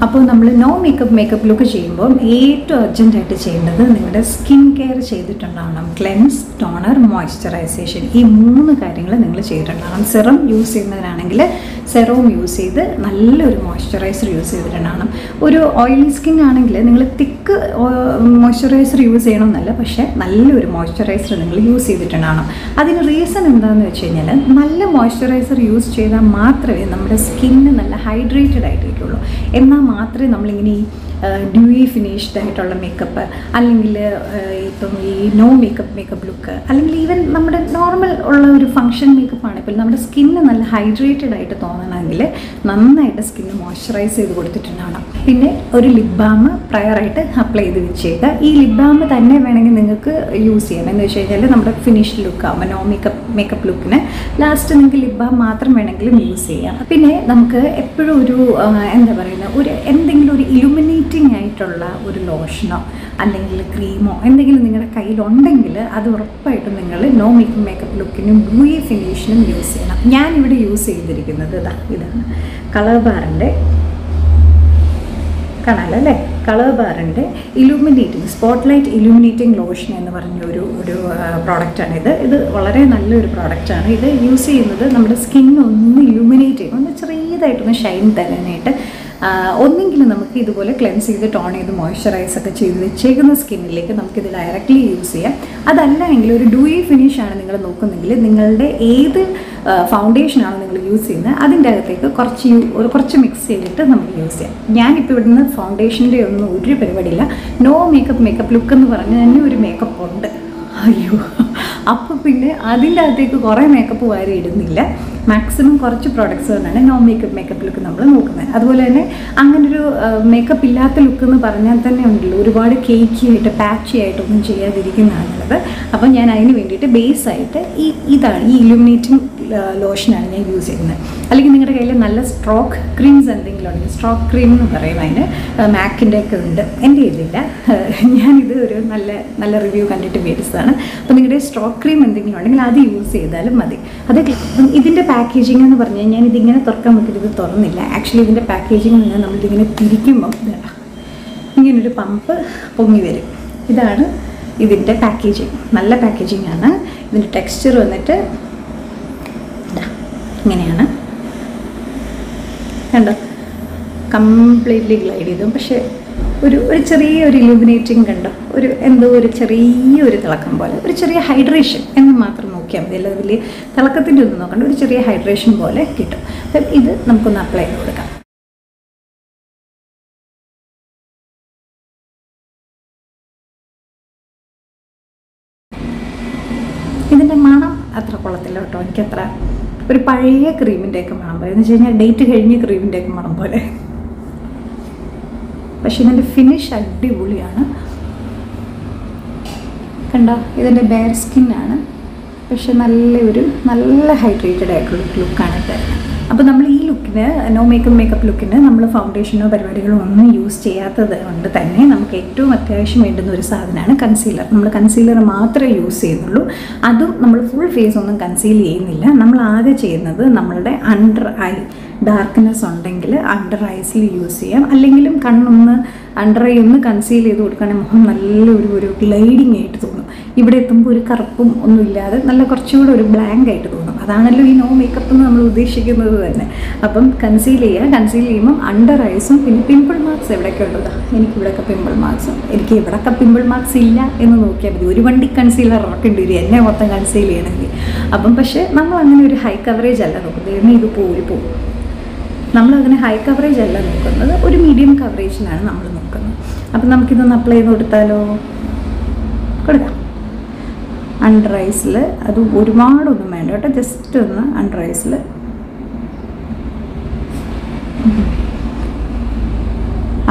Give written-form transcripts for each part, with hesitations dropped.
അപ്പോൾ നമ്മൾ no makeup look ചെയ്യുമ്പോൾ ഏറ്റവും അർജൻറ്റായിട്ട് ചെയ്യേണ്ടത് നിങ്ങളുടെ സ്കിൻ കെയർ ചെയ്തിട്ടുണ്ടാവണം. Cleanse, toner, moisturisation. ഈ 3 കാര്യങ്ങൾ നിങ്ങൾ ചെയ്തിട്ടുണ്ടാവണം. സെറം യൂസ് ചെയ്യുന്നവരാണെങ്കിൽ സെറവും യൂസ് ചെയ്ത് നല്ലൊരു മോയ്സ്ചറൈസർ യൂസ് ചെയ്തിട്ടുണ്ടാവണം. ഒരു ഓയിലി സ്കിൻ ആണെങ്കിൽ നിങ്ങൾ തിക്ക് മോയ്സ്ചറൈസർ യൂസ് ചെയ്യണമെന്നല്ല, പക്ഷേ നല്ലൊരു മോയ്സ്ചറൈസർ നിങ്ങൾ യൂസ് ചെയ്തിട്ടുണ്ടാവണം. അതിന് റീസൺ എന്താണെന്ന് വെച്ച് കഴിഞ്ഞാൽ നല്ല മോയ്സ്ചറൈസർ യൂസ് ചെയ്താൽ മാത്രമേ നമ്മുടെ സ്കിന്ന് നല്ല ഹൈഡ്രേറ്റഡ് ആയിട്ടിരിക്കുള്ളൂ. എന്നാൽ മാത്രമേ നമ്മളിങ്ങനെ ഈ ഡ്യൂയി ഫിനിഷ്ഡ് ആയിട്ടുള്ള മേക്കപ്പ്, അല്ലെങ്കിൽ ഇപ്പം ഈ നോ മേക്കപ്പ് ലുക്ക്, അല്ലെങ്കിൽ ഈവൻ നമ്മുടെ നോർമൽ ഉള്ള ഒരു ഫങ്ഷൻ മേക്കപ്പാണ് ഇപ്പോൾ നമ്മുടെ സ്കിന്ന് നല്ല ഹൈഡ്രേറ്റഡ് ആയിട്ട് തോന്നണമെങ്കിൽ നന്നായിട്ട് സ്കിന്ന് മോയ്സ്ചറൈസ് ചെയ്ത് കൊടുത്തിട്ടുണ്ടാവണം. പിന്നെ ഒരു ലിപ് ബാം പ്രയറായിട്ട് അപ്ലൈ ചെയ്ത് വെച്ചേക്കുക. ഈ ലിപ് ബാം തന്നെ വേണമെങ്കിൽ നിങ്ങൾക്ക് യൂസ് ചെയ്യാം. എന്ന് വെച്ച് കഴിഞ്ഞാൽ നമ്മുടെ ഫിനിഷ്ഡ് ലുക്ക് ആകുമ്പോൾ നോ മേക്കപ്പ് ലുക്കിന് ലാസ്റ്റ് നിങ്ങൾക്ക് ലിപ് ബാം മാത്രം വേണമെങ്കിലും യൂസ് ചെയ്യാം. പിന്നെ നമുക്ക് എപ്പോഴും ഒരു എന്താ പറയുക, എന്തെങ്കിലും ഒരു ഇലുമിനേറ്റിംഗ് ആയിട്ടുള്ള ഒരു ലോഷനോ അല്ലെങ്കിൽ ക്രീമോ എന്തെങ്കിലും നിങ്ങളുടെ കയ്യിലുണ്ടെങ്കിൽ അത് ഉറപ്പായിട്ടും നിങ്ങൾ നോ മേക്കപ്പ് ലുക്കിനും ഡ്യൂയി ഫിനിഷിനും യൂസ് ചെയ്യണം. ഞാനിവിടെ യൂസ് ചെയ്തിരിക്കുന്നത് ഇതാണ് കളർ ബാറിൻ്റെ, കാണാമല്ലോ അല്ലേ, കളർ ബാറിൻ്റെ ഇലുമിനേറ്റിംഗ് സ്പോട്ട്ലൈറ്റ് ഇലുമിനേറ്റിംഗ് ലോഷൻ എന്ന് പറഞ്ഞ ഒരു പ്രോഡക്റ്റാണിത്. ഇത് വളരെ നല്ലൊരു പ്രോഡക്റ്റാണ്. ഇത് യൂസ് ചെയ്യുന്നത് നമ്മുടെ സ്കിന്നൊന്ന് ഇലുമിനേറ്റ് ചെയ്യും, ഒന്ന് ചെറിയതായിട്ടൊന്ന് ഷൈൻ തരാനായിട്ട്. ഒന്നെങ്കിലും നമുക്ക് ഇതുപോലെ ക്ലെൻസ് ചെയ്ത് ടോൺ ചെയ്ത് മോയ്സ്ചറൈസ് ഒക്കെ ചെയ്ത് വെച്ചേക്കുന്ന സ്കിന്നിലേക്ക് നമുക്കിത് ഡയറക്റ്റ്ലി യൂസ് ചെയ്യാം. അതല്ല എങ്കിൽ ഒരു ഡ്യൂയി ഫിനിഷാണ് നിങ്ങൾ നോക്കുന്നെങ്കിൽ നിങ്ങളുടെ ഏത് ഫൗണ്ടേഷനാണ് നിങ്ങൾ യൂസ് ചെയ്യുന്നത് അതിൻ്റെ അകത്തേക്ക് കുറച്ച് മിക്സ് ചെയ്തിട്ട് നമുക്ക് യൂസ് ചെയ്യാം. ഞാനിപ്പോൾ ഇവിടുന്ന് ഫൗണ്ടേഷൻ്റെ ഒന്നും ഒരു പരിപാടിയില്ല. നോ മേക്കപ്പ് ലുക്ക് എന്ന് പറഞ്ഞ് തന്നെ ഒരു മേക്കപ്പ് ഉണ്ട്. അയ്യോ, അപ്പോൾ പിന്നെ അതിൻ്റെ അകത്തേക്ക് കുറേ മേക്കപ്പ് വാരി ഇടുന്നില്ല. മാക്സിമം കുറച്ച് പ്രോഡക്റ്റ്സ് തന്നെയാണ് നോ മേക്കപ്പ് ലുക്ക് നമ്മൾ നോക്കുന്നത്. അതുപോലെ തന്നെ അങ്ങനൊരു മേക്കപ്പ് ഇല്ലാത്ത ലുക്ക് എന്ന് പറഞ്ഞാൽ തന്നെ ഉണ്ടല്ലോ, ഒരുപാട് കേക്കി ആയിട്ട് പാച്ചി ആയിട്ടൊന്നും ചെയ്യാതിരിക്കുന്നതാണ് നല്ലത്. അപ്പം ഞാൻ അതിന് വേണ്ടിയിട്ട് ബേസായിട്ട് ഇതാണ് ഈ ഇലുമിനേറ്റിംഗ് ലോഷനാണ് ഞാൻ യൂസ് ചെയ്യുന്നത്. അല്ലെങ്കിൽ നിങ്ങളുടെ കയ്യിൽ നല്ല സ്ട്രോക്ക് ക്രീംസ് എന്തെങ്കിലും ഉണ്ടെങ്കിൽ, സ്ട്രോക്ക് ക്രീം എന്ന് പറയും, അതിന് മാക്കിൻ്റെ ഒക്കെ ഉണ്ട്. എൻ്റെ കയ്യിലില്ല, ഞാനിത് ഒരു നല്ല റിവ്യൂ കണ്ടിട്ട് മേടിച്ചതാണ്. അപ്പോൾ നിങ്ങളുടെ സ്ട്രോക്ക് ക്രീം എന്തെങ്കിലും ഉണ്ടെങ്കിൽ അത് യൂസ് ചെയ്താലും മതി. അത് ഇതിൻ്റെ പാക്കേജിംഗ് എന്ന് പറഞ്ഞാൽ ഞാൻ ഇതിങ്ങനെ തുറക്കാൻ നോക്കിയിട്ട് ഇത് തുറന്നില്ല. ആക്ച്വലി ഇതിൻ്റെ പാക്കേജിംഗ് എന്ന് പറഞ്ഞാൽ നമ്മളിതിങ്ങനെ തിരിക്കുമ്പം ഇങ്ങനൊരു പമ്പ് പൊങ്ങി വരും. ഇതാണ് ഇതിൻ്റെ പാക്കേജിങ്. നല്ല പാക്കേജിംഗ് ആണ്. ഇതിൻ്റെ ടെക്സ്ചർ വന്നിട്ട് ഇങ്ങനെയാണ്, കണ്ടോ, കംപ്ലീറ്റ്ലി ഗ്ലൈഡ് ചെയ്തു. പക്ഷേ ഒരു ചെറിയൊരു ഇലുമിനേറ്റിംഗ് കണ്ടോ, എന്തോ ഒരു ചെറിയൊരു തിളക്കം പോലെ, ഒരു ചെറിയ ഹൈഡ്രേഷൻ എന്ന് മാത്രം നോക്കിയാൽ മതി. അല്ലാതെ വലിയ തിളക്കത്തിൻ്റെ ഒന്നും നോക്കണ്ട, ഒരു ചെറിയ ഹൈഡ്രേഷൻ പോലെ കിട്ടും. അപ്പം ഇത് നമുക്കൊന്ന് അപ്ലൈ ചെയ്ത് കൊടുക്കാം. ഇതിൻ്റെ മണം അത്ര കൊള്ളത്തില്ല കേട്ടോ, എനിക്കത്ര ഒരു പഴയ ക്രീമിൻ്റെയൊക്കെ മണം പോലെ, എന്ന് വെച്ച് കഴിഞ്ഞാൽ ഡേറ്റ് കഴിഞ്ഞ ക്രീമിൻ്റെയൊക്കെ മണം പോലെ. പക്ഷെ ഇതിൻ്റെ ഫിനിഷ് അടിപൊളിയാണ്. കണ്ടോ, ഇതിൻ്റെ ബെയർ സ്കിന്നാണ്, പക്ഷെ നല്ല ഹൈഡ്രേറ്റഡ് ആയിട്ടുള്ള ലുക്കാണ് തരുന്നത്. അപ്പോൾ നമ്മൾ ഈ ലുക്കിന് നോ മേക്കപ്പ് ലുക്കിന് നമ്മൾ ഫൗണ്ടേഷനോ പരിപാടികളോ ഒന്നും യൂസ് ചെയ്യാത്തത് കൊണ്ട് തന്നെ നമുക്ക് ഏറ്റവും അത്യാവശ്യം വേണ്ടുന്ന ഒരു സാധനമാണ് കൺസീലർ. നമ്മൾ കൺസീലർ മാത്രമേ യൂസ് ചെയ്യുന്നുള്ളൂ. അതും നമ്മൾ ഫുൾ ഫേസ് ഒന്നും കൺസീൽ ചെയ്യുന്നില്ല. നമ്മൾ ആകെ ചെയ്യുന്നത് നമ്മളുടെ അണ്ടർ ഐ ഡാർക്ക്നെസ് ഉണ്ടെങ്കിൽ അണ്ടർ ഐസിൽ യൂസ് ചെയ്യാം. അല്ലെങ്കിലും കണ്ണൊന്ന് അണ്ടർ ഐ ഒന്ന് കൺസീൽ ചെയ്ത് കൊടുക്കുകയാണെങ്കിൽ മുഖം നല്ലൊരു ഗ്ലൈഡിങ് ആയിട്ട് തോന്നും. ഇവിടെ എത്തുമ്പോൾ ഒരു കറുപ്പും ഒന്നുമില്ലാതെ നല്ല കുറച്ചുകൂടെ ഒരു ബ്ലാങ്ക് ആയിട്ട് തോന്നും. അതാണല്ലോ ഈ നോ മേക്കപ്പ് എന്ന് നമ്മൾ ഉദ്ദേശിക്കുന്നത് തന്നെ. അപ്പം കൺസീൽ ചെയ്യുമ്പം അണ്ടർ ഐസും പിന്നെ പിമ്പിൾ മാർക്സ് എവിടെയൊക്കെ ഉള്ളതാണ്. എനിക്കിവിടെയൊക്കെ പിമ്പിൾ മാർക്സും, എനിക്ക് ഇവിടെയൊക്കെ പിമ്പിൾ മാർക്സ് ഇല്ല എന്ന് നോക്കിയാൽ മതി. ഒരു വണ്ടി കൺസീലർ ഇറക്കേണ്ടി വരും എന്നെ മൊത്തം കൺസീൽ ചെയ്യണമെങ്കിൽ. അപ്പം പക്ഷേ നമ്മൾ അങ്ങനെ ഒരു ഹൈ കവറേജ് അല്ല നോക്കുന്നത്. എന്നെ ഇത് പോകും. നമ്മളങ്ങനെ ഹൈ കവറേജ് അല്ല നോക്കുന്നത്, ഒരു മീഡിയം കവറേജിനാണ് നമ്മൾ നോക്കുന്നത്. അപ്പം നമുക്കിതൊന്ന് അപ്ലൈ ചെയ്ത് കൊടുത്താലോ? കൊടുക്കാം. അണ്ടർ ഐസിൽ, അത് ഒരുപാടൊന്നും വേണ്ട കേട്ടോ, ജസ്റ്റ് ഒന്ന് അണ്ടർ ഐസിൽ.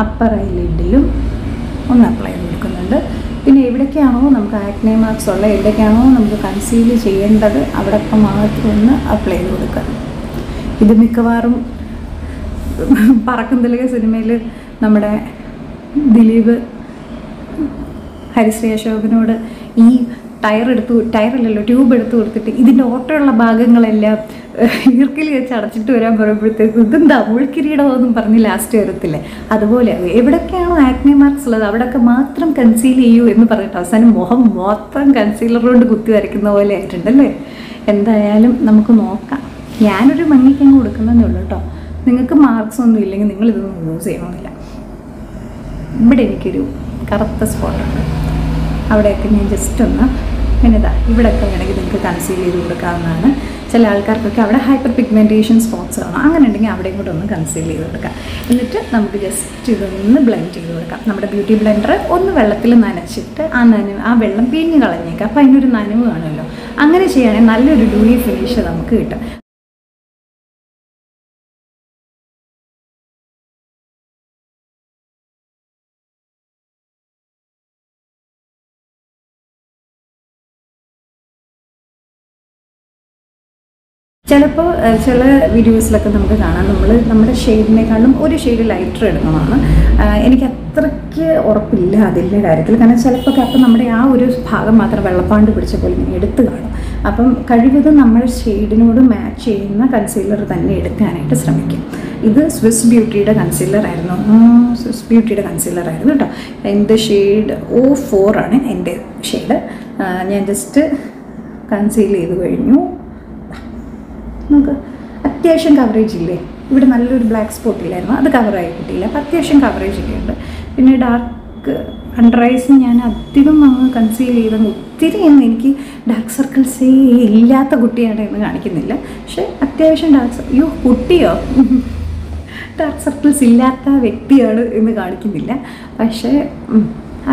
അപ്പർ ഐലിഡിലും ഒന്ന് അപ്ലൈ ചെയ്ത് കൊടുക്കുന്നുണ്ട്. പിന്നെ എവിടേക്കാണോ നമുക്ക് ആക്നെ മാർക്സ് ഉള്ള, എവിടേക്കാണോ നമുക്ക് കൺസീൽ ചെയ്യേണ്ടത് അവിടെയൊക്കെ മാത്രം ഒന്ന് അപ്ലൈ ചെയ്ത് കൊടുക്കുക. ഇത് മിക്കവാറും പറക്കുന്തലിക സിനിമയിൽ നമ്മുടെ ദിലീപ് ഹരിശ്രീ അശോകനോട് ഈ ടയറല്ലല്ലോ ട്യൂബ് എടുത്ത് കൊടുത്തിട്ട് ഇതിൻ്റെ ഓട്ടമുള്ള ഭാഗങ്ങളെല്ലാം ഈർക്കിൽ വെച്ച് അടച്ചിട്ട് വരാൻ പറയുമ്പോഴത്തേക്കും ഇതെന്താ മുൾക്കിരീടമൊന്നും പറഞ്ഞ് ലാസ്റ്റ് വരത്തില്ലേ. അതുപോലെ എവിടെയൊക്കെയാണോ ആക്നെ മാർക്സ് ഉള്ളത് അവിടെയൊക്കെ മാത്രം കൺസീൽ ചെയ്യൂ എന്ന് പറഞ്ഞിട്ട് അവസാനം മുഖം മൊത്തം കൺസീലർ കൊണ്ട് കുത്തി വരയ്ക്കുന്ന പോലെ ആയിട്ടുണ്ടല്ലേ. എന്തായാലും നമുക്ക് നോക്കാം. ഞാനൊരു ഭംഗിക്കങ്ങ് കൊടുക്കുന്നതേ ഉള്ളൂ കേട്ടോ. നിങ്ങൾക്ക് മാർക്സ് ഒന്നും ഇല്ലെങ്കിൽ നിങ്ങളിതൊന്നും യൂസ് ചെയ്യണമെന്നില്ല. ഇവിടെ എനിക്കൊരു കറുത്ത സ്പോട്ടുണ്ട്, അവിടെയൊക്കെ ഞാൻ ജസ്റ്റ് ഒന്ന് ഇങ്ങനെ ഇവിടെയൊക്കെ വേണമെങ്കിൽ നിങ്ങൾക്ക് കൺസീൽ ചെയ്ത് കൊടുക്കാവുന്നതാണ്. ചില ആൾക്കാർക്കൊക്കെ അവിടെ ഹൈപ്പർ പിഗ്മെൻറ്റേഷൻ സ്പോട്ട്സ് കാണും, അങ്ങനെ ഉണ്ടെങ്കിൽ അവിടെയും കൂടെ ഒന്ന് കൺസീൽ ചെയ്ത് കൊടുക്കാം. എന്നിട്ട് നമുക്ക് ജസ്റ്റ് ഇതൊന്ന് ബ്ലെൻഡ് ചെയ്ത് കൊടുക്കാം. നമ്മുടെ ബ്യൂട്ടി ബ്ലെൻഡർ ഒന്ന് വെള്ളത്തിൽ നനച്ചിട്ട് ആ വെള്ളം പിഴിഞ്ഞ് കളഞ്ഞേക്കാം. അപ്പോൾ അതിനൊരു നനവ് കാണുമല്ലോ. അങ്ങനെ ചെയ്യുകയാണെങ്കിൽ നല്ലൊരു ഡ്യൂയി ഫിനിഷ് നമുക്ക് കിട്ടും. ചിലപ്പോൾ ചില വീഡിയോസിലൊക്കെ നമുക്ക് കാണാം നമ്മുടെ ഷെയ്ഡിനേക്കാളും ഒരു ഷെയ്ഡ് ലൈറ്റർ എടുക്കണമെന്ന്. എനിക്ക് അത്രയ്ക്ക് ഉറപ്പില്ല അതിൻ്റെ കാര്യത്തിൽ. കാരണം ചിലപ്പോൾ അപ്പം നമ്മുടെ ആ ഒരു ഭാഗം മാത്രം വെള്ളപ്പാണ്ട് പിടിച്ച പോലെ ഇങ്ങനെ എടുത്ത് കാണും. അപ്പം കഴിവതും നമ്മൾ ഷെയ്ഡിനോട് മാച്ച് ചെയ്യുന്ന കൺസീലർ തന്നെ എടുക്കാനായിട്ട് ശ്രമിക്കും. ഇത് സ്വിസ് ബ്യൂട്ടിയുടെ കൺസീലറായിരുന്നു. കേട്ടോ. എൻ്റെ ഷെയ്ഡ് O4 ആണ് എൻ്റെ ഷെയ്ഡ്. ഞാൻ ജസ്റ്റ് കൺസീൽ ചെയ്ത് കഴിഞ്ഞു. നമുക്ക് അത്യാവശ്യം കവറേജ് ഇല്ലേ, ഇവിടെ നല്ലൊരു ബ്ലാക്ക് സ്പോട്ട് ഇല്ലായിരുന്നു, അത് കവറായി കിട്ടിയില്ല. അപ്പം അത്യാവശ്യം കവറേജ് ഒക്കെ ഉണ്ട്. പിന്നെ ഡാർക്ക് അണ്ടർ ഐസ് ഞാൻ അധികം അങ്ങ് കൺസീൽ ചെയ്തെന്ന് ഒത്തിരി ഒന്നും എനിക്ക് ഡാർക്ക് സർക്കിൾസേ ഇല്ലാത്ത കുട്ടിയാണ് എന്ന് കാണിക്കുന്നില്ല. പക്ഷേ അത്യാവശ്യം കുട്ടിയോ ഡാർക്ക് സർക്കിൾസ് ഇല്ലാത്ത വ്യക്തിയാണ് എന്ന് കാണിക്കുന്നില്ല. പക്ഷേ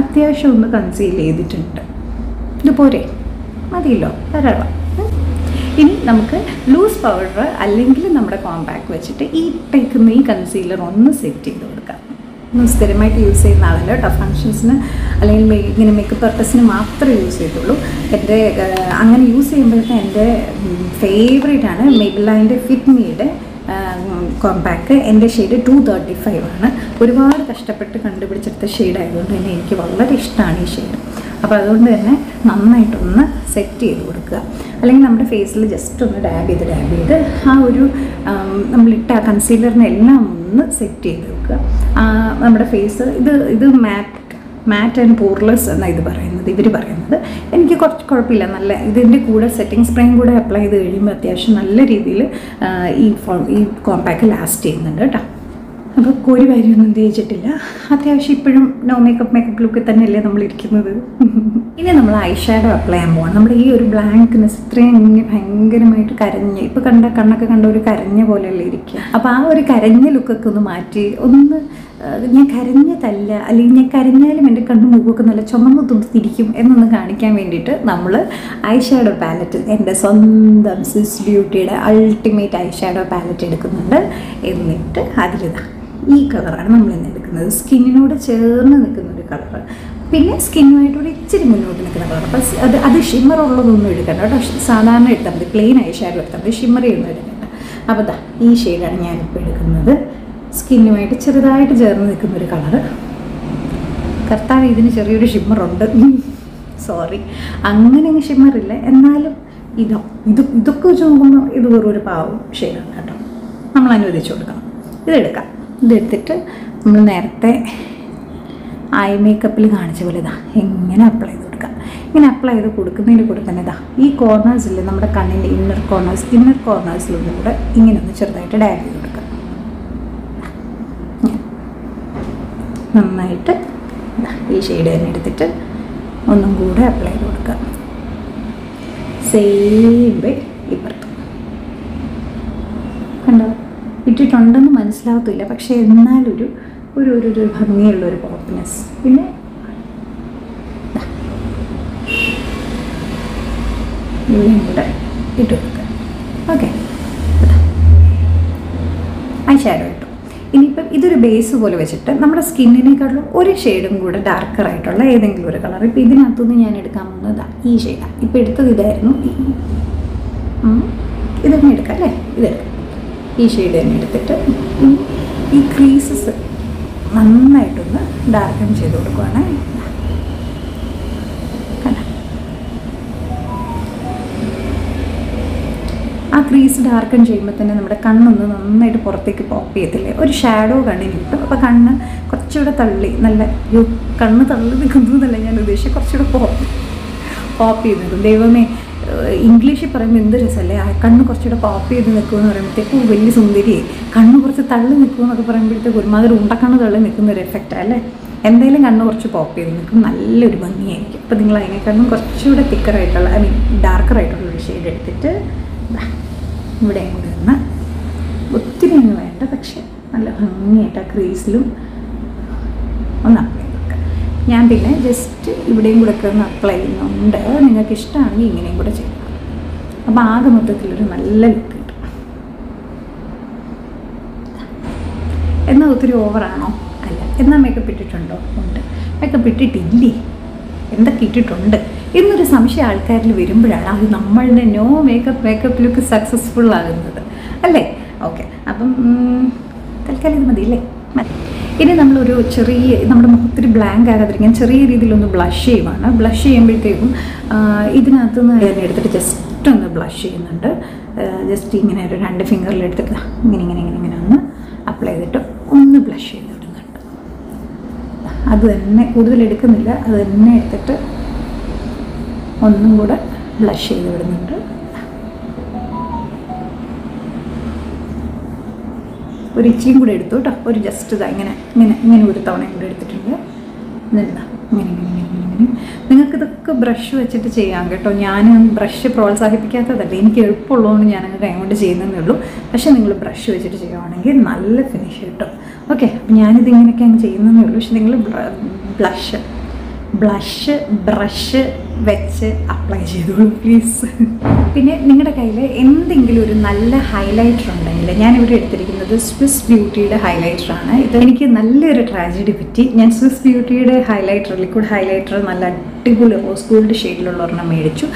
അത്യാവശ്യം ഒന്ന് കൺസീൽ ചെയ്തിട്ടുണ്ട്. ഇതുപോരെ മതിയല്ലോ, ധാരാളം. ഇനി നമുക്ക് ലൂസ് പൗഡർ അല്ലെങ്കിൽ നമ്മുടെ കോമ്പാക്ട് വെച്ചിട്ട് ഈ ടേക്കുന്ന ഈ കൺസീലർ ഒന്ന് സെറ്റ് ചെയ്ത് കൊടുക്കാം. സ്ഥിരമായിട്ട് യൂസ് ചെയ്യുന്ന ആളല്ല കേട്ടോ, ഫങ്ഷൻസിന് അല്ലെങ്കിൽ ഇങ്ങനെ മേക്കപ്പ് പർപ്പസിന് മാത്രമേ യൂസ് ചെയ്തുള്ളൂ. എൻ്റെ അങ്ങനെ യൂസ് ചെയ്യുമ്പോഴത്തെ എൻ്റെ ഫേവറേറ്റാണ് മെബിലൈൻ്റെ ഫിറ്റ് മീയുടെ കോമ്പാക്ട്. എൻ്റെ ഷെയ്ഡ് 235 ആണ്. ഒരുപാട് കഷ്ടപ്പെട്ട് കണ്ടുപിടിച്ചെടുത്ത ഷെയ്ഡായതുകൊണ്ട് തന്നെ എനിക്ക് വളരെ ഇഷ്ടമാണ് ഈ ഷെയ്ഡ്. അപ്പോൾ അതുകൊണ്ട് തന്നെ നന്നായിട്ടൊന്ന് സെറ്റ് ചെയ്ത് കൊടുക്കുക. അല്ലെങ്കിൽ നമ്മുടെ ഫേസിൽ ജസ്റ്റ് ഒന്ന് ഡാബ് ചെയ്ത് ആ ഒരു നമ്മളിട്ട കൺസീലറിനെല്ലാം ഒന്ന് സെറ്റ് ചെയ്ത് വെക്കുക. നമ്മുടെ ഫേസ് ഇത് മാറ്റ് ആൻഡ് പോർലെസ് എന്നാണ് ഇവർ പറയുന്നത്. എനിക്ക് കുറച്ച് കുഴപ്പമില്ല, നല്ല ഇതിൻ്റെ കൂടെ സെറ്റിംഗ് സ്പ്രേയും കൂടെ അപ്ലൈ ചെയ്ത് കഴിയുമ്പോൾ അത്യാവശ്യം നല്ല രീതിയിൽ ഈ കോമ്പാക്ട് ലാസ്റ്റ് ചെയ്യുന്നുണ്ട് കേട്ടോ. അപ്പോൾ ഒരു കാര്യമൊന്നും തേച്ചിട്ടില്ല. അത്യാവശ്യം ഇപ്പോഴും നോ മേക്കപ്പ് ലുക്കിൽ തന്നെയല്ലേ നമ്മളിരിക്കുന്നത്. ഇനി നമ്മൾ ഐ ഷാഡോ അപ്ലൈ ചെയ്യാൻ പോകണം. നമ്മുടെ ഈ ഒരു ബ്ലാങ്ക്നെസ് ഇത്രയും ഭയങ്കരമായിട്ട് കരഞ്ഞ് ഇപ്പോൾ കണ്ണൊക്കെ കണ്ട ഒരു കരഞ്ഞ പോലെയല്ലേ ഇരിക്കുക. അപ്പോൾ ആ ഒരു കരഞ്ഞ ലുക്കൊക്കെ ഒന്ന് മാറ്റി ഞാൻ കരഞ്ഞതല്ല, അല്ലെങ്കിൽ ഞാൻ കരഞ്ഞാലും എൻ്റെ കണ്ണും മുഖമൊക്കെ നല്ല ചുമന്ന് തുടുത്തിരിക്കും എന്നൊന്ന് കാണിക്കാൻ വേണ്ടിയിട്ട് നമ്മൾ ഐ ഷാഡോ പാലറ്റ്, എൻ്റെ സ്വന്തം സ്വിസ് ബ്യൂട്ടിയുടെ അൾട്ടിമേറ്റ് ഐ ഷാഡോ പാലറ്റ് എടുക്കുന്നുണ്ട്. എന്നിട്ട് അതിലിതാ ഈ കളറാണ് നമ്മളിന്ന് എടുക്കുന്നത്. സ്കിന്നിനോട് ചേർന്ന് നിൽക്കുന്നൊരു കളറ്, പിന്നെ സ്കിന്നുമായിട്ടൊരു ഇച്ചിരി മുന്നോട്ട് നിൽക്കുന്ന കളർ. അപ്പം അത് ഷിമ്മർ ഉള്ളതൊന്നും എടുക്കണ്ട കേട്ടോ. സാധാരണ എടുത്താൽ മതി, പ്ലെയിൻ ഐ ഷാഡോ എടുത്താൽ മതി, ഷിമ്മർ ചെയ്യുന്നത് എടുക്കണ്ട. അപ്പോൾ ദാ ഈ ഷെയ്ഡാണ് ഞാനിപ്പോൾ എടുക്കുന്നത്. സ്കിന്നുമായിട്ട് ചെറുതായിട്ട് ചേർന്ന് നിൽക്കുന്നൊരു കളറ്. കർത്താവ് ഇതിന് ചെറിയൊരു ഷിമ്മറുണ്ട്, സോറി, അങ്ങനെ ഷിമ്മറില്ല. എന്നാലും ഇതൊക്കെ വെച്ച് നോക്കുമ്പോൾ ഇത് വെറൊരു പാവം ഷെയ്ഡാണ് കേട്ടോ. നമ്മൾ അനുവദിച്ചു കൊടുക്കണം. ഇതെടുത്തിട്ട് നമ്മൾ നേരത്തെ ഐ മേക്കപ്പിൽ കാണിച്ച പോലെ എങ്ങനെ അപ്ലൈ ചെയ്ത് കൊടുക്കാം. ഇങ്ങനെ അപ്ലൈ ചെയ്ത് കൊടുക്കുന്നതിൻ്റെ കൂടെ തന്നെ ഈ കോർണേഴ്സിൽ നമ്മുടെ കണ്ണിൻ്റെ ഇന്നർ കോർണേഴ്സിലൊന്നും കൂടെ ഇങ്ങനെ ഒന്ന് ചെറുതായിട്ട് ഡാബ് ചെയ്ത് കൊടുക്കാം. നന്നായിട്ട് ഈ ഷെയ്ഡ് തന്നെ എടുത്തിട്ട് ഒന്നും കൂടെ അപ്ലൈ ചെയ്ത് കൊടുക്കുക. സെയിം വേ ഇപ്പുറത്ത് കണ്ടോ, ഇട്ടിട്ടുണ്ടെന്ന് മനസ്സിലാവത്തില്ല, പക്ഷേ എന്നാലൊരു ഒരു ഭംഗിയുള്ളൊരു പോപ്പ്നെസ്. പിന്നെ ഇവിടെയും കൂടെ ഇട്ട് കൊടുക്കുക. ഓക്കെ, ഐ ഷാഡോ ഇട്ടു. ഇനിയിപ്പം ഇതൊരു ബേസ് പോലെ വെച്ചിട്ട് നമ്മുടെ സ്കിന്നിനേക്കാളും ഒരു ഷെയ്ഡും കൂടെ ഡാർക്കറായിട്ടുള്ള ഏതെങ്കിലും ഒരു കളർ. ഇപ്പോൾ ഇതിനകത്തുനിന്ന് ഞാൻ എടുക്കാൻ പോകുന്നത് ഈ ഷെയ്ഡാണ്. ഇപ്പോൾ എടുത്തത് ഇതായിരുന്നു. ഇതൊന്നും എടുക്കാം അല്ലേ, ഇതെടുക്കാം. ഈ ഷെയ്ഡ് തന്നെ എടുത്തിട്ട് ഈ ക്രീസസ് നന്നായിട്ടൊന്ന് ഡാർക്കൻ ചെയ്ത് കൊടുക്കുവാണ്. ആ ക്രീസ് ഡാർക്കൺ ചെയ്യുമ്പോൾ തന്നെ നമ്മുടെ കണ്ണൊന്ന് നന്നായിട്ട് പുറത്തേക്ക് പോപ്പ് ചെയ്യത്തില്ലേ, ഒരു ഷാഡോ കണ്ണിന് കിട്ടും. അപ്പോൾ കണ്ണ് കുറച്ചുകൂടെ തള്ളി നല്ല കണ്ണ് തള്ളി നിൽക്കുന്നതല്ല ഞാൻ ഉദ്ദേശിച്ചത്, കുറച്ചുകൂടെ പോപ്പ് ചെയ്ത് നിൽക്കും. ദൈവമേ, ഇംഗ്ലീഷിൽ പറയുമ്പോൾ എന്ത് രസമല്ലേ, ആ കണ്ണ് കുറച്ചുകൂടെ പോപ്പ് ചെയ്ത് നിൽക്കുമെന്ന് പറയുമ്പോഴത്തേക്കും വലിയ സുന്ദരിയെ, കണ്ണ് കുറച്ച് തള്ളി നിൽക്കുമെന്നൊക്കെ പറയുമ്പോഴത്തേക്ക് ഒരുമാതിരി ഉണ്ടക്കണ്ണ് തള്ളി നിൽക്കുന്ന ഒരു എഫക്റ്റാണ് അല്ലേ. എന്തായാലും കണ്ണ് കുറച്ച് പോപ്പ് ചെയ്ത് നിൽക്കും, നല്ലൊരു ഭംഗിയായിരിക്കും. അപ്പോൾ നിങ്ങൾ അതിനേക്കാളും കുറച്ചുകൂടെ തിക്കറായിട്ടുള്ള ഡാർക്കറായിട്ടുള്ളൊരു ഷെയ്ഡ് എടുത്തിട്ട് ഇവിടെ കൂടെ നിന്ന് ഒത്തിരി ഒന്നും വേണ്ട, പക്ഷെ നല്ല ഭംഗിയായിട്ട് ആ ക്രീസിലും ഒന്ന് അപ്ലൈ ചെയ്തൊക്കെ. ഞാൻ പിന്നെ ജസ്റ്റ് ഇവിടെയും കൂടെ ഒക്കെ ഒന്ന് അപ്ലൈ ചെയ്യുന്നുണ്ട്. നിങ്ങൾക്ക് ഇഷ്ടമാണെങ്കിൽ ഇങ്ങനെയും കൂടെ ചെയ്യാം. അപ്പോൾ ആകെ മൊത്തത്തിലൊരു നല്ല ലുക്ക് കിട്ടും. എന്നാൽ ഒത്തിരി ഓവറാണോ? അല്ല. എന്നാൽ മേക്കപ്പ് ഇട്ടിട്ടുണ്ടോ? ഉണ്ട്. മേക്കപ്പ് ഇട്ടിട്ടില്ലേ? എന്തൊക്കെ ഇട്ടിട്ടുണ്ട് എന്നൊരു സംശയം ആൾക്കാരിൽ വരുമ്പോഴാണ് അത് നമ്മളുടെ മേക്കപ്പ് ലുക്ക് സക്സസ്ഫുൾ ആകുന്നത് അല്ലേ. ഓക്കെ, അപ്പം തൽക്കാലം ഇത് മതി അല്ലേ. ഇനി നമ്മളൊരു നമ്മുടെ മുഖത്തിൽ ബ്ലാങ്ക് ആകാതിരിക്കാൻ ചെറിയ രീതിയിലൊന്ന് ബ്ലഷ് ചെയ്യുവാണ്. ബ്ലഷ് ചെയ്യുമ്പോഴത്തേക്കും ഇതിനകത്തുനിന്ന് തന്നെ എടുത്തിട്ട് ജസ്റ്റ് ഒന്ന് ബ്ലഷ് ചെയ്യുന്നുണ്ട്. ജസ്റ്റ് ഇങ്ങനെ ഒരു 2 ഫിംഗറിൽ എടുത്തിട്ട് ഇങ്ങനെ ഒന്ന് അപ്ലൈ ചെയ്തിട്ട് ഒന്ന് ബ്ലഷ് ചെയ്തിടുന്നുണ്ട്. അത് തന്നെ കൂടുതൽ എടുക്കുന്നില്ല, അത് തന്നെ എടുത്തിട്ട് ഒന്നും കൂടെ ബ്ലഷ് ചെയ്ത് വിടുന്നുണ്ട്. ഒരു ഇച്ചിയും കൂടെ എടുത്തു കേട്ടോ, ഒരു ജസ്റ്റ് ഇതാ ഇങ്ങനെ ഒരു തവണയും കൂടെ എടുത്തിട്ടുണ്ട്. എന്നിട്ടാ ഇങ്ങനെ നിങ്ങൾക്കിതൊക്കെ ബ്രഷ് വെച്ചിട്ട് ചെയ്യാം കേട്ടോ. ഞാൻ ബ്രഷ് പ്രോത്സാഹിപ്പിക്കാത്തതല്ല, എനിക്ക് എളുപ്പമുള്ളതുകൊണ്ട് ഞാനങ്ങ് കൈ കൊണ്ട് ചെയ്യുന്നതേ ഉള്ളൂ. പക്ഷേ നിങ്ങൾ ബ്രഷ് വെച്ചിട്ട് ചെയ്യുവാണെങ്കിൽ നല്ല ഫിനിഷ് കിട്ടും. ഓക്കെ, അപ്പം ഞാനിതിങ്ങനെയൊക്കെ അങ്ങ് ചെയ്യുന്നതേ ഉള്ളൂ. പക്ഷെ നിങ്ങൾ ബ്രഷ് വെച്ച് അപ്ലൈ ചെയ്തോളൂ പ്ലീസ്. പിന്നെ നിങ്ങളുടെ കയ്യിൽ എന്തെങ്കിലും ഒരു നല്ല ഹൈലൈറ്റർ ഉണ്ടെങ്കിൽ, ഞാനിവിടെ എടുത്തിരിക്കുന്നത് സ്വിസ് ബ്യൂട്ടിയുടെ ഹൈലൈറ്ററാണ്. ഇത് എനിക്ക് നല്ലൊരു ട്രാജഡി പറ്റി. ഞാൻ സ്വിസ് ബ്യൂട്ടിയുടെ ലിക്വിഡ് ഹൈലൈറ്റർ നല്ല അടിപൊളി റോസ് ഗോൾഡ് ഷെയ്ഡിലുള്ള ഒരെണ്ണം മേടിച്ചു.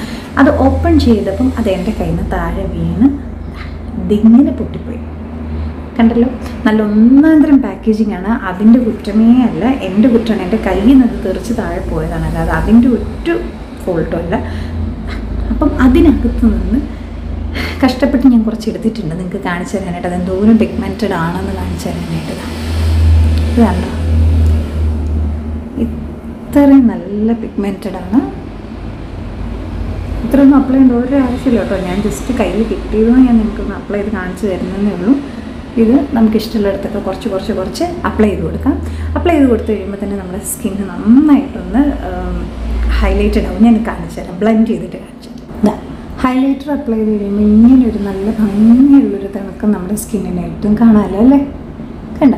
അത് ഓപ്പൺ ചെയ്തപ്പം അത് എൻ്റെ കയ്യിൽ നിന്ന് താഴെ വീണ് ഇതിങ്ങനെ പൊട്ടിപ്പോയി. കണ്ടല്ലോ, നല്ല ഒന്നാന്തരം പാക്കേജിംഗ് ആണ്. അതിൻ്റെ കുറ്റമേ അല്ല, എൻ്റെ കുറ്റമാണ്. എൻ്റെ കയ്യിൽ നിന്ന് അത് തെറിച്ച് താഴെ പോയതാണ്, അല്ലാതെ അതിൻ്റെ ഒരു ഫോൾട്ടും അല്ല. അപ്പം അതിനകത്ത് നിന്ന് കഷ്ടപ്പെട്ട് ഞാൻ കുറച്ച് എടുത്തിട്ടുണ്ട് നിങ്ങൾക്ക് കാണിച്ചു തരാനായിട്ട്. അതെന്തോരം പിഗ്മെൻറ്റഡ് ആണെന്ന് കാണിച്ചു തരാനായിട്ട്. ഇതാണ്ടോ, ഇത്രയും നല്ല പിഗ്മെൻറ്റഡ് ആണ്. ഇത്രയൊന്നും അപ്ലൈ ചെയ്യേണ്ട ഒരു ആവശ്യമില്ല കേട്ടോ. ഞാൻ ജസ്റ്റ് കയ്യിൽ കിട്ടിയതും ഞാൻ നിങ്ങൾക്കൊന്ന് അപ്ലൈ ചെയ്ത് കാണിച്ചു തരുന്നതേ ഉള്ളൂ. ഇത് നമുക്ക് ഇഷ്ടമുള്ളിടത്തൊക്കെ കുറച്ച് അപ്ലൈ ചെയ്ത് കൊടുക്കാം. അപ്ലൈ ചെയ്ത് കൊടുത്തു കഴിയുമ്പോൾ തന്നെ നമ്മുടെ സ്കിന്ന് നന്നായിട്ടൊന്ന് ഹൈലൈറ്റഡ് ആവും. ഞാൻ കാണിച്ചു തരാം, ബ്ലെൻഡ് ചെയ്തിട്ട് കാണിച്ചു തരാം. ഹൈലൈറ്റർ അപ്ലൈ ചെയ്ത് കഴിയുമ്പോൾ ഇങ്ങനെ ഒരു നല്ല ഭംഗിയുള്ളൊരു തിളക്കം നമ്മുടെ സ്കിന്നിനായിട്ടും കാണാമല്ലോ അല്ലേ. കണ്ട,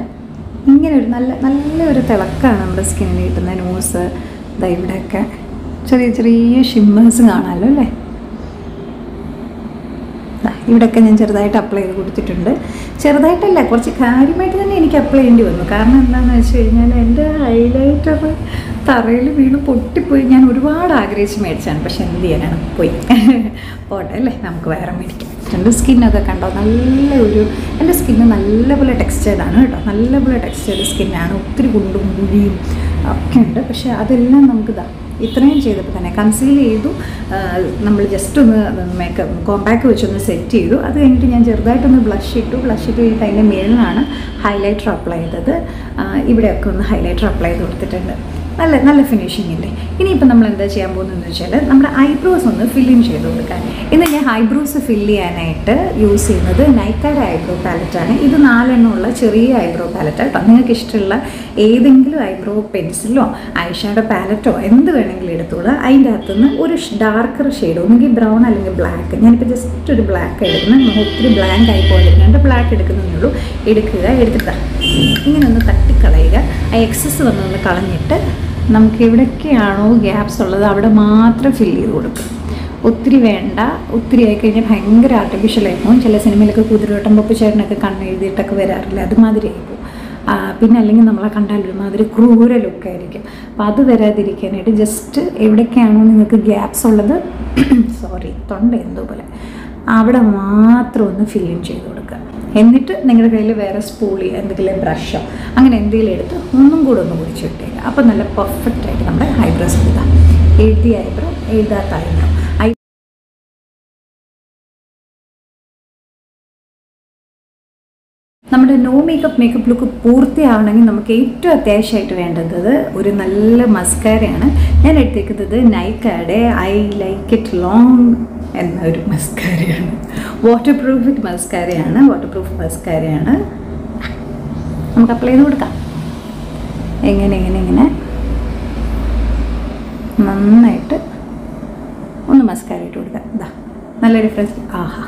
ഇങ്ങനെ ഒരു നല്ലൊരു തിളക്കമാണ് നമ്മുടെ സ്കിന്നിന് കിട്ടുന്നത്. നോസ് ഇവിടെയൊക്കെ ചെറിയ ഷിമ്മേഴ്സ് കാണാമല്ലോ അല്ലേ. ഇവിടെയൊക്കെ ഞാൻ ചെറുതായിട്ട് അപ്ലൈ ചെയ്ത് കൊടുത്തിട്ടുണ്ട്. ചെറുതായിട്ടല്ല, കുറച്ച് കാര്യമായിട്ട് തന്നെ എനിക്ക് അപ്ലൈ ചെയ്യേണ്ടി വന്നു. കാരണം എന്താണെന്ന് വെച്ച് കഴിഞ്ഞാൽ എൻ്റെ ഹൈലൈറ്റർ തറയിൽ വീണ് പൊട്ടിപ്പോയി. ഞാൻ ഒരുപാട് ആഗ്രഹിച്ച് മേടിച്ചാണ്, പക്ഷെ എന്ത് ചെയ്യാനാണ്, പോയി പോട്ടെ അല്ലേ, നമുക്ക് വേറെ മേടിക്കാം. എൻ്റെ സ്കിന്നൊക്കെ കണ്ടോ, എൻ്റെ സ്കിന്ന് നല്ലപോലെ ടെക്സ്റ്റേർഡാണ് കേട്ടോ. നല്ലപോലെ ടെക്സ്റ്റേർഡ് സ്കിന്നാണ്. ഒത്തിരി കുണ്ടും കുഴിയും ഒക്കെ ഉണ്ട്. പക്ഷേ അതെല്ലാം നമുക്കിതാ ഇത്രയും ചെയ്തപ്പോൾ തന്നെ കൺസീൽ ചെയ്തു. നമ്മൾ ജസ്റ്റ് ഒന്ന് കോമ്പാക്ട് വെച്ചൊന്ന് സെറ്റ് ചെയ്തു. അത് കഴിഞ്ഞിട്ട് ഞാൻ ചെറുതായിട്ടൊന്ന് ബ്ലഷ് ഇട്ടു കഴിഞ്ഞിട്ട് അതിൻ്റെ മേളിലാണ് ഹൈലൈറ്റർ അപ്ലൈ ചെയ്തത്. ഇവിടെയൊക്കെ ഒന്ന് ഹൈലൈറ്റർ അപ്ലൈ ചെയ്ത് കൊടുത്തിട്ടുണ്ട്. നല്ല ഫിനിഷിംഗ് ഇല്ലേ. ഇനിയിപ്പോൾ നമ്മൾ എന്താ ചെയ്യാൻ പോകുന്നതെന്ന് വെച്ചാൽ നമ്മുടെ ഐബ്രോസ് ഒന്ന് ഫില്ലിങ് ചെയ്ത് കൊടുക്കാൻ. ഇന്ന് ഞാൻ ഐബ്രോസ് ഫില്ല് ചെയ്യാനായിട്ട് യൂസ് ചെയ്യുന്നത് നൈക്കയുടെ ഐബ്രോ പാലറ്റാണ്. ഇത് 4 എണ്ണമുള്ള ചെറിയ ഐബ്രോ പാലറ്റാണ് കേട്ടോ. നിങ്ങൾക്ക് ഇഷ്ടമുള്ള ഏതെങ്കിലും ഐബ്രോ പെൻസിലോ ഐഷാഡോ പാലറ്റോ എന്ത് വേണമെങ്കിലും എടുത്തോളൂ. അതിൻ്റെ അകത്തുനിന്ന് ഒരു ഡാർക്കർ ഷെയ്ഡ്, ഒന്നുകിൽ ബ്രൗൺ അല്ലെങ്കിൽ ബ്ലാക്ക്. ഞാനിപ്പോൾ ജസ്റ്റ് ഒരു ബ്ലാക്ക് എടുക്കുന്നത്, ഒത്തിരി ബ്ലാങ്ക് ആയി പോയിരിക്കുന്നുണ്ട്. ബ്ലാക്ക് എടുക്കുന്നതേ ഉള്ളൂ. എടുത്തിട്ട് ഇങ്ങനെ ഒന്ന് തട്ടിക്കളയുക. ആ എക്സസ് വന്നൊന്ന് കളഞ്ഞിട്ട് നമുക്ക് എവിടെയൊക്കെയാണോ ഗ്യാപ്സ് ഉള്ളത് അവിടെ മാത്രം ഫില്ല് ചെയ്ത് കൊടുക്കും. ഒത്തിരി വേണ്ട. ഒത്തിരി ആയിക്കഴിഞ്ഞാൽ ഭയങ്കര ആർട്ടിഫിഷ്യൽ ആയിപ്പോവും. ചില സിനിമയിലൊക്കെ കുതിരവട്ടം പപ്പുചേട്ടനൊക്കെ കണ്ണെഴുതിയിട്ടൊക്കെ വരാറില്ല, അതുമാതിരി ആയിപ്പോവും. പിന്നെ അല്ലെങ്കിൽ നമ്മളെ കണ്ടാൽ ഒരുമാതിരി ക്രൂര ലുക്കായിരിക്കും. അപ്പോൾ അത് വരാതിരിക്കാനായിട്ട് ജസ്റ്റ് എവിടെയൊക്കെയാണോ നിങ്ങൾക്ക് ഗ്യാപ്സ് ഉള്ളത്, തൊണ്ട എന്തോ പോലെ, അവിടെ മാത്രം ഒന്ന് ഫില്ലിങ് ചെയ്ത് കൊടുക്കുക. എന്നിട്ട് നിങ്ങളുടെ കയ്യിൽ വേറെ സ്പൂളി എന്തെങ്കിലും ബ്രഷോ അങ്ങനെ എന്തെങ്കിലും എടുത്ത് ഒന്നും കൂടെ ഒന്ന് കുടിച്ച് വിട്ടേക്കുക. അപ്പോൾ നല്ല പെർഫെക്റ്റായിട്ട് നമ്മുടെ ഐബ്രോസ് എഴുതാം. എഴുതിയ ഐബ്രോ, എഴുതാത്ത ഐബ്രോ. നമ്മുടെ നോ മേക്കപ്പ് ലുക്ക് പൂർത്തിയാവണമെങ്കിൽ നമുക്ക് ഏറ്റവും അത്യാവശ്യമായിട്ട് വേണ്ടത് ഒരു നല്ല മസ്കാരയാണ്. ഞാൻ എടുത്തേക്കുന്നത് നൈക്കയുടെ ഐ ലൈക്ക് ഇറ്റ് ലോങ് എന്ന ഒരു മസ്കാരയാണ്. Water proof മസ്കാരയാണ്. നമുക്ക് അപ്ലൈ ചെയ്ത് കൊടുക്കാം. എങ്ങനെ നന്നായിട്ട് ഒന്ന് മസ്കാര ഇട്ട് കൊടുക്കാം. ഇതാ നല്ല ഡിഫറൻസ്. ആഹാ,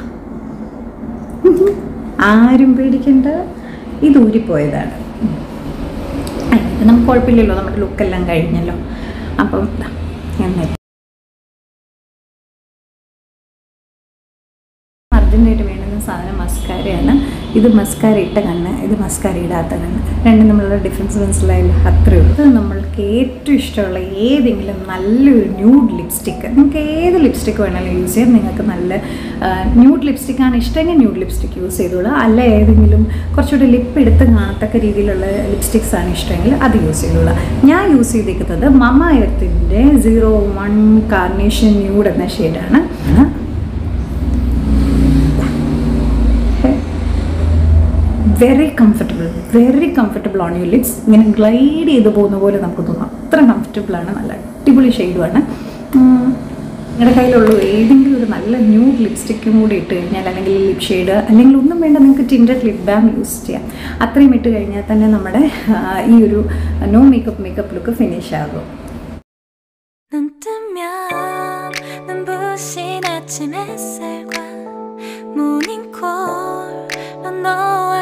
ആരും പേടിക്കണ്ട, ഇത് ഊരിപ്പോയതാണ്. ഇത് നമുക്ക് കുഴപ്പമില്ലല്ലോ, നമ്മുടെ ലുക്കെല്ലാം കഴിഞ്ഞല്ലോ. അപ്പം എന്നിട്ട് അർജൻറ്റായിട്ട് വേണ്ടുന്ന സാധനം മസ്കാരയാണ്. ഇത് മസ്കാര ഇട്ട കണ്ണ്, ഇത് മസ്കാര ഇടാത്ത കണ്ണ്, രണ്ടും തമ്മിലുള്ള ഡിഫറൻസ് മനസ്സിലായില്ല. അത്രയേ ഉള്ളൂ. ഇത് നമ്മൾക്ക് ഏറ്റവും ഇഷ്ടമുള്ള ഏതെങ്കിലും നല്ലൊരു ന്യൂഡ് ലിപ്സ്റ്റിക്ക്, നമുക്ക് ഏത് ലിപ്സ്റ്റിക്ക് വേണമെങ്കിലും യൂസ് ചെയ്യാം. നിങ്ങൾക്ക് നല്ല ന്യൂഡ് ലിപ്സ്റ്റിക്കാണ് ഇഷ്ടമെങ്കിൽ ന്യൂഡ് ലിപ്സ്റ്റിക്ക് യൂസ് ചെയ്തോളൂ. അല്ല ഏതെങ്കിലും കുറച്ചുകൂടി ലിപ്പ് എടുത്ത് കാണത്തക്ക രീതിയിലുള്ള ലിപ്സ്റ്റിക്സ് ആണ് ഇഷ്ടമെങ്കിൽ അത് യൂസ് ചെയ്തോളൂ. ഞാൻ യൂസ് ചെയ്തിരിക്കുന്നത് മമ എർത്തിൻ്റെ 01 കാർണേഷൻ ന്യൂഡ് എന്ന ഷെയ്ഡാണ്. Very comfortable on your lips. ഇങ്ങനെ ഗ്ലൈഡ് ചെയ്ത് പോകുന്ന പോലെ നമുക്ക് തോന്നും. അത്ര കംഫർട്ടബിളാണ്. നല്ല അടിപൊളി ഷെയ്ഡുമാണ്. നിങ്ങളുടെ കയ്യിലുള്ള ഏതെങ്കിലും ഒരു നല്ല ന്യൂഡ് ലിപ്സ്റ്റിക്കും കൂടി ഇട്ട് കഴിഞ്ഞാൽ, അല്ലെങ്കിൽ ലിപ് ഷെയ്ഡ്, അല്ലെങ്കിൽ ഒന്നും വേണ്ട, നിങ്ങൾക്ക് ടിൻറ്റഡ് ലിപ് ബാം യൂസ് ചെയ്യാം. അത്രയും ഇട്ട് കഴിഞ്ഞാൽ തന്നെ നമ്മുടെ ഈ ഒരു നോ മേക്കപ്പ് ലുക്ക് ഫിനിഷ് ആകും.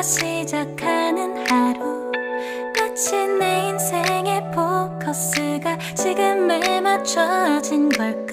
시작하는 하루 마치 내 인생의 포커스가 지금에 맞춰진 걸까